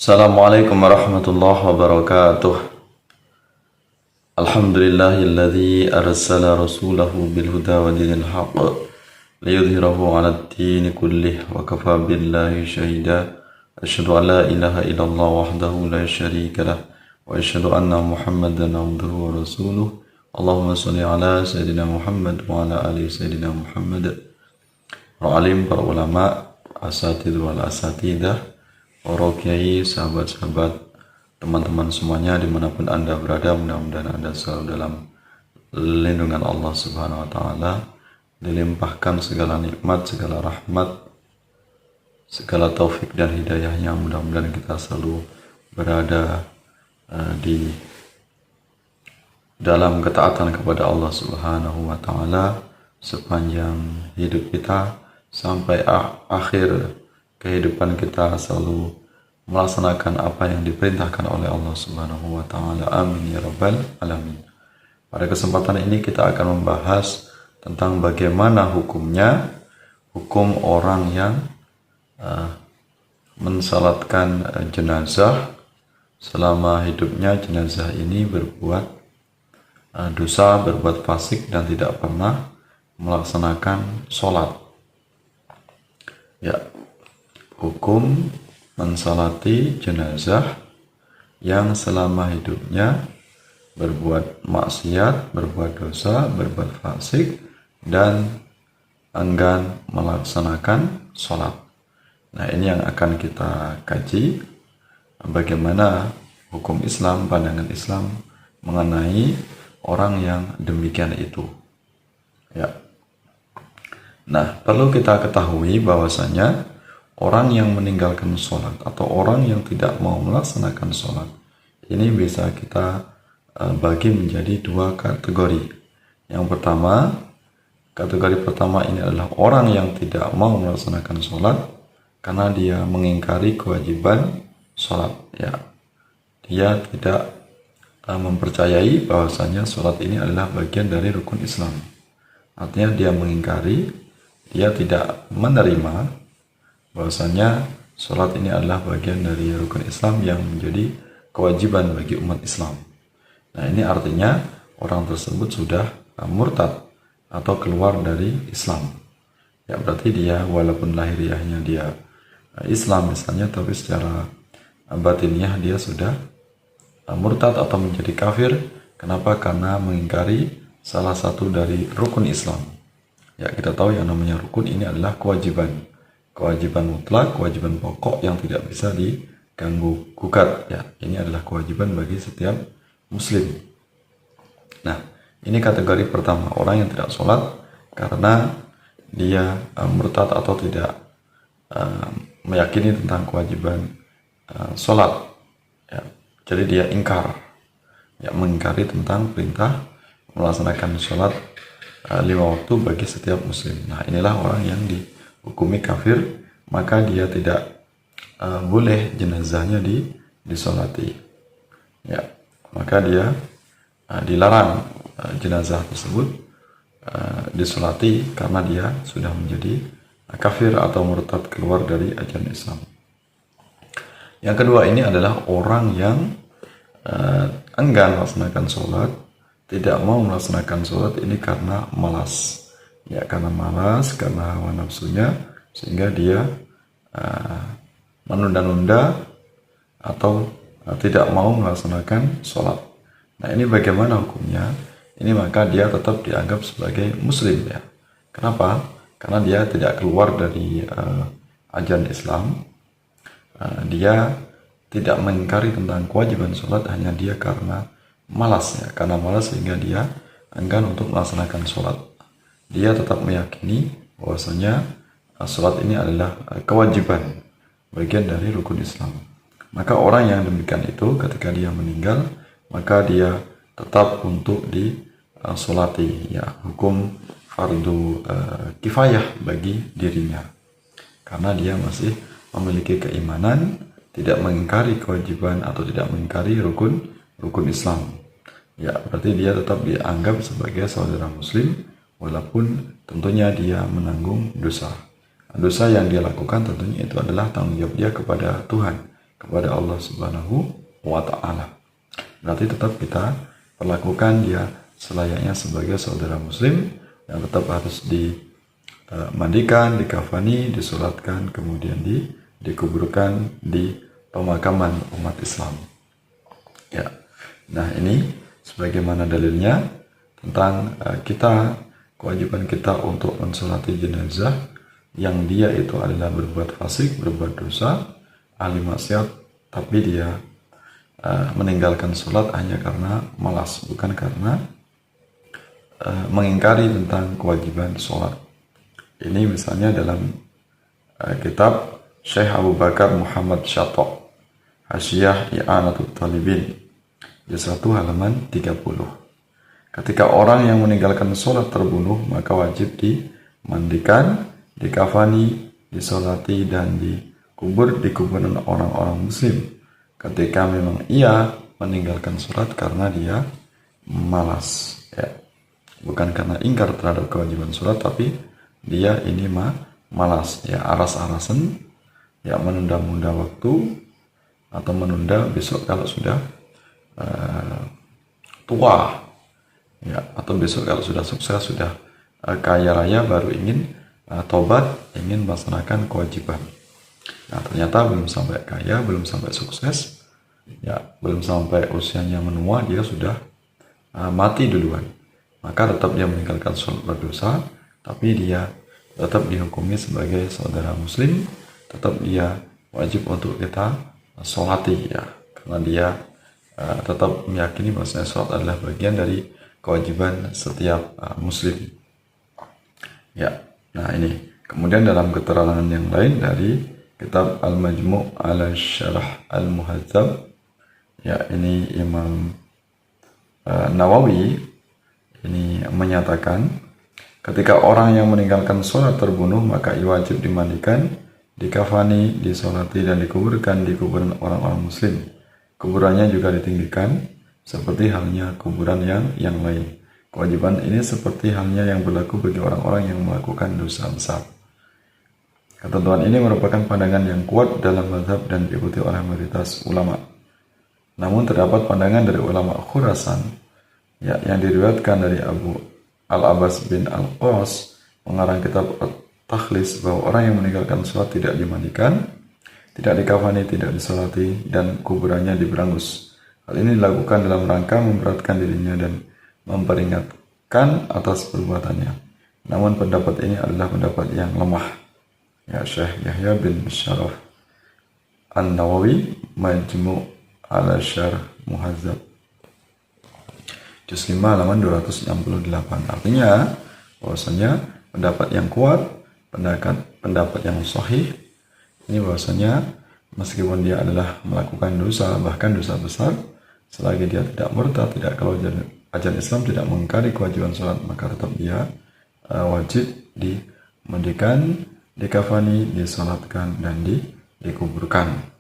Assalamualaikum warahmatullahi wabarakatuh. Alhamdulillahilladzi arsala rasulahu bilhuda wa dinil haqq liyudhhirahu 'alad dini kullih wa kafa billahi shahida. Asyhadu an la ilaha illallah wahdahu la syarika lah wa asyhadu anna Muhammadan 'abduhu wa rasuluh. Allahumma shalli ala sayyidina Muhammad wa ala ali sayyidina Muhammad. Para alim, para ulama, asatidz wal asatidah, para kiai, sahabat-sahabat, teman-teman semuanya dimanapun Anda berada, mudah-mudahan Anda selalu dalam lindungan Allah Subhanahu wa Ta'ala, dilimpahkan segala nikmat, segala rahmat, segala taufik dan hidayahnya. Mudah-mudahan kita selalu berada di dalam ketaatan kepada Allah Subhanahu wa Ta'ala sepanjang hidup kita sampai akhir kehidupan kita, selalu melaksanakan apa yang diperintahkan oleh Allah Subhanahu wa Ta'ala. Amin ya rabbal alamin. Pada kesempatan ini kita akan membahas tentang bagaimana hukum orang yang mensalatkan jenazah selama hidupnya. Jenazah ini berbuat dosa, berbuat fasik dan tidak pernah melaksanakan sholat. Ya, hukum mensalati jenazah yang selama hidupnya berbuat maksiat, berbuat dosa, berbuat fasik, dan enggan melaksanakan sholat. Nah, ini yang akan kita kaji, bagaimana hukum Islam, pandangan Islam mengenai orang yang demikian itu. Ya. Nah, perlu kita ketahui bahwasanya orang yang meninggalkan sholat atau orang yang tidak mau melaksanakan sholat ini bisa kita bagi menjadi dua kategori. Yang pertama, kategori pertama ini adalah orang yang tidak mau melaksanakan sholat karena dia mengingkari kewajiban sholat. Ya, dia tidak mempercayai bahwasanya sholat ini adalah bagian dari rukun Islam. Artinya dia mengingkari, dia tidak menerima bahwasanya sholat ini adalah bagian dari rukun Islam yang menjadi kewajiban bagi umat Islam. Nah, ini artinya orang tersebut sudah murtad atau keluar dari Islam. Ya, berarti dia walaupun lahiriahnya dia Islam misalnya, tapi secara batiniah dia sudah murtad atau menjadi kafir. Kenapa? Karena mengingkari salah satu dari rukun Islam. Ya, kita tahu yang namanya rukun ini adalah kewajiban. Kewajiban mutlak, kewajiban pokok yang tidak bisa diganggu gugat. Ya, ini adalah kewajiban bagi setiap muslim. Nah, ini kategori pertama, orang yang tidak sholat karena dia murtad atau tidak meyakini tentang kewajiban sholat. Ya, jadi dia ingkar, ya, mengingkari tentang perintah melaksanakan sholat 5 waktu bagi setiap muslim. Nah, inilah orang yang dihukumi kafir, maka dia tidak boleh jenazahnya disolati. Ya, maka dia dilarang jenazah tersebut disolati karena dia sudah menjadi kafir atau murtad, keluar dari ajaran Islam. Yang kedua ini adalah orang yang enggan melaksanakan sholat, tidak mau melaksanakan sholat ini karena malas. Ya, karena malas, karena hawa nafsunya, sehingga dia menunda-nunda atau tidak mau melaksanakan sholat. Nah, ini bagaimana hukumnya? Ini maka dia tetap dianggap sebagai muslim. Ya. Kenapa? Karena dia tidak keluar dari ajaran Islam. Dia tidak mengingkari tentang kewajiban sholat, hanya dia karena malas. Ya. Karena malas sehingga dia enggan untuk melaksanakan sholat. Dia tetap meyakini bahwasanya sholat ini adalah kewajiban, bagian dari rukun Islam. Maka orang yang demikian itu ketika dia meninggal, maka dia tetap untuk disolati. Ya, hukum fardu kifayah bagi dirinya, karena dia masih memiliki keimanan, tidak mengingkari kewajiban atau tidak mengingkari rukun Islam. Ya, berarti dia tetap dianggap sebagai saudara muslim, walaupun tentunya dia menanggung dosa. Dosa yang dia lakukan tentunya itu adalah tanggung jawab dia kepada Tuhan, kepada Allah Subhanahu wa Ta'ala. Berarti tetap kita perlakukan dia selayaknya sebagai saudara muslim yang tetap harus dimandikan, dikafani, disolatkan, kemudian dikuburkan di pemakaman umat Islam. Ya. Nah, ini sebagaimana dalilnya tentang kewajiban kita untuk mensolati jenazah yang dia itu adalah berbuat fasik, berbuat dosa, ahli maksiat, tapi dia meninggalkan sholat hanya karena malas, bukan karena mengingkari tentang kewajiban sholat. Ini misalnya dalam kitab Syekh Abu Bakar Muhammad Syatok, Hasyiyah I'anatul Talibin, di 1 halaman 30. Ketika orang yang meninggalkan sholat terbunuh, maka wajib dimandikan, dikafani, disolati, dan dikubur di kuburan orang-orang muslim. Ketika memang ia meninggalkan sholat karena dia malas, ya. Bukan karena ingkar terhadap kewajiban sholat, tapi dia ini malas, ya, aras-arasan, ya, menunda-nunda waktu atau menunda besok kalau sudah tua, ya, atau besok kalau sudah sukses, sudah kaya raya, baru ingin tobat, ingin melaksanakan kewajiban. Nah, ternyata belum sampai kaya, belum sampai sukses, ya, belum sampai usianya menua, dia sudah mati duluan. Maka tetap dia meninggalkan sholat berdosa, tapi dia tetap dihukumi sebagai saudara muslim, tetap dia wajib untuk kita sholati, ya, karena dia tetap meyakini bahwasanya sholat adalah bagian dari kewajiban setiap muslim. Ya, nah ini. Kemudian dalam keterangan yang lain dari kitab Al-Majmu' ala Syarah Al-Muhadzab, ya, ini Imam Nawawi ini menyatakan, ketika orang yang meninggalkan sholat terbunuh, maka ia wajib dimandikan, dikafani, disolati, dan dikuburkan di kuburan orang-orang muslim. Kuburannya juga ditinggikan seperti halnya kuburan yang lain. Kewajiban ini seperti halnya yang berlaku bagi orang-orang yang melakukan dosa besar. Ketentuan ini merupakan pandangan yang kuat dalam mazhab dan diikuti oleh mayoritas ulama. Namun terdapat pandangan dari ulama Khurasan, ya, yang diriwayatkan dari Abu Al-Abbas bin Al-Qas, mengarang kitab Takhlis, bahwa orang yang meninggalkan sholat tidak dimandikan, tidak dikafani, tidak disolati, dan kuburannya diberangus. Hal ini dilakukan dalam rangka memberatkan dirinya dan memperingatkan atas perbuatannya. Namun pendapat ini adalah pendapat yang lemah. Ya, Syekh Yahya bin Syaraf An-Nawawi, Majmu' ala Syarah Muhadzab, juz 5 halaman 268. Artinya bahwasanya pendapat yang kuat, pendapat yang sahih ini bahwasanya meskipun dia adalah melakukan dosa, bahkan dosa besar, selagi dia tidak murtad, tidak keluar dari ajaran Islam, tidak mengingkari kewajiban sholat, maka tetap dia wajib dimandikan, dikafani, disalatkan, dan dikuburkan.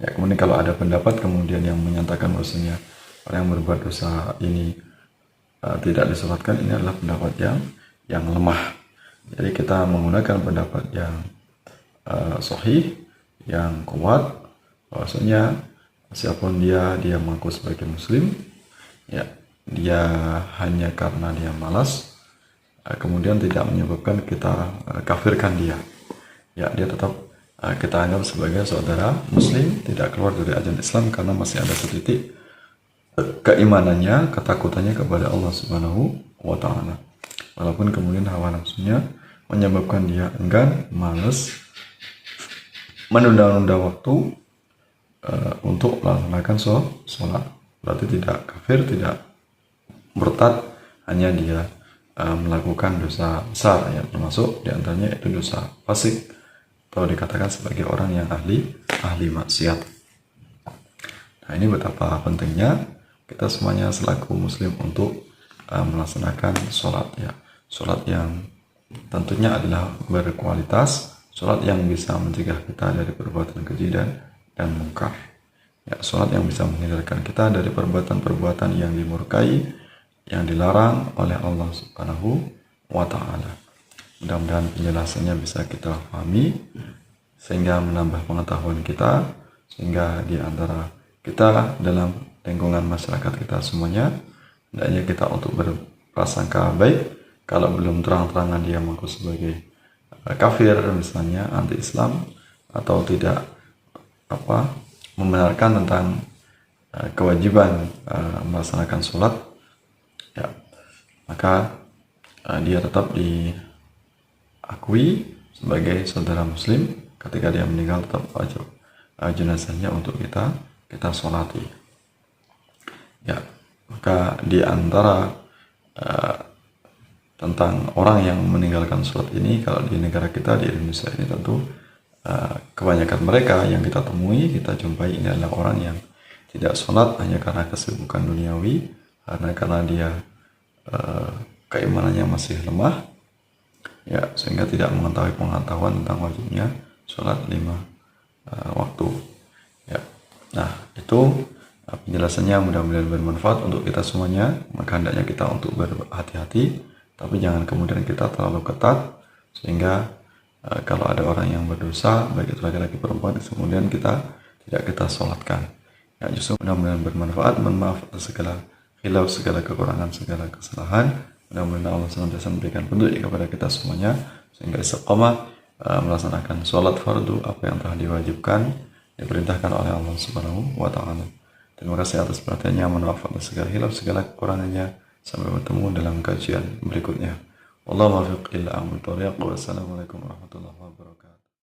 Ya, kemudian kalau ada pendapat kemudian yang menyatakan bahwasanya orang yang berbuat dosa ini tidak disalatkan, ini adalah pendapat yang lemah. Jadi kita menggunakan pendapat yang sahih, yang kuat, bahwasanya siapapun dia mengaku sebagai muslim, ya, dia hanya karena dia malas, kemudian tidak menyebabkan kita kafirkan dia. Ya, dia tetap kita anggap sebagai saudara muslim, tidak keluar dari ajaran Islam karena masih ada setitik keimanannya, ketakutannya kepada Allah Subhanahu wa Ta'ala. Walaupun kemudian hawa nafsunya menyebabkan dia enggan, malas, menunda-nunda waktu untuk melaksanakan sholat. Berarti tidak kafir, tidak murtad, hanya dia melakukan dosa besar, ya, termasuk diantaranya itu dosa fasik, atau dikatakan sebagai orang yang ahli maksiat. Nah, ini betapa pentingnya kita semuanya selaku muslim untuk melaksanakan sholat, ya, sholat yang tentunya adalah berkualitas, sholat yang bisa mencegah kita dari perbuatan keji dan mungkar, ya, sholat yang bisa menghindarkan kita dari perbuatan-perbuatan yang dimurkai, yang dilarang oleh Allah Subhanahu wa Ta'ala. Mudah-mudahan penjelasannya bisa kita pahami sehingga menambah pengetahuan kita. sehingga di antara kita dalam lingkungan masyarakat kita semuanya hendaknya kita untuk berprasangka baik. Kalau belum terang-terangan dia mengaku sebagai kafir misalnya, anti Islam, atau tidak membenarkan tentang kewajiban melaksanakan sholat, ya, maka dia tetap diakui sebagai saudara muslim. Ketika dia meninggal tetap wajib jenazahnya untuk kita sholati. Ya, maka di antara tentang orang yang meninggalkan sholat ini, kalau di negara kita di Indonesia ini tentu kebanyakan mereka yang kita temui, kita jumpai ini adalah orang yang tidak sholat hanya karena kesibukan duniawi, karena dia keimanannya masih lemah, ya, sehingga tidak mengetahui pengetahuan tentang wajibnya sholat 5 waktu. Ya. Nah, itu penjelasannya mudah-mudahan bermanfaat untuk kita semuanya. Maka hendaknya kita untuk berhati-hati, tapi jangan kemudian kita terlalu ketat sehingga kalau ada orang yang berdosa, baik itu laki-laki perempuan, kemudian kita sholatkan. Ya, justru mudah-mudahan bermanfaat. Maaf atas segala khilaf, segala kekurangan, segala kesalahan. Mudah-mudahan Allah senantiasa memberikan petunjuk kepada kita semuanya sehingga istiqamah melaksanakan sholat fardu apa yang telah diwajibkan, diperintahkan oleh Allah Subhanahu wa Ta'ala. Terima kasih atas perhatiannya. Maaf atas segala khilaf, segala kekurangannya. Sampai bertemu dalam kajian berikutnya. Wallahu muwaffiq ila aqwamit thoriq. Wassalamualaikum warahmatullahi wabarakatuh.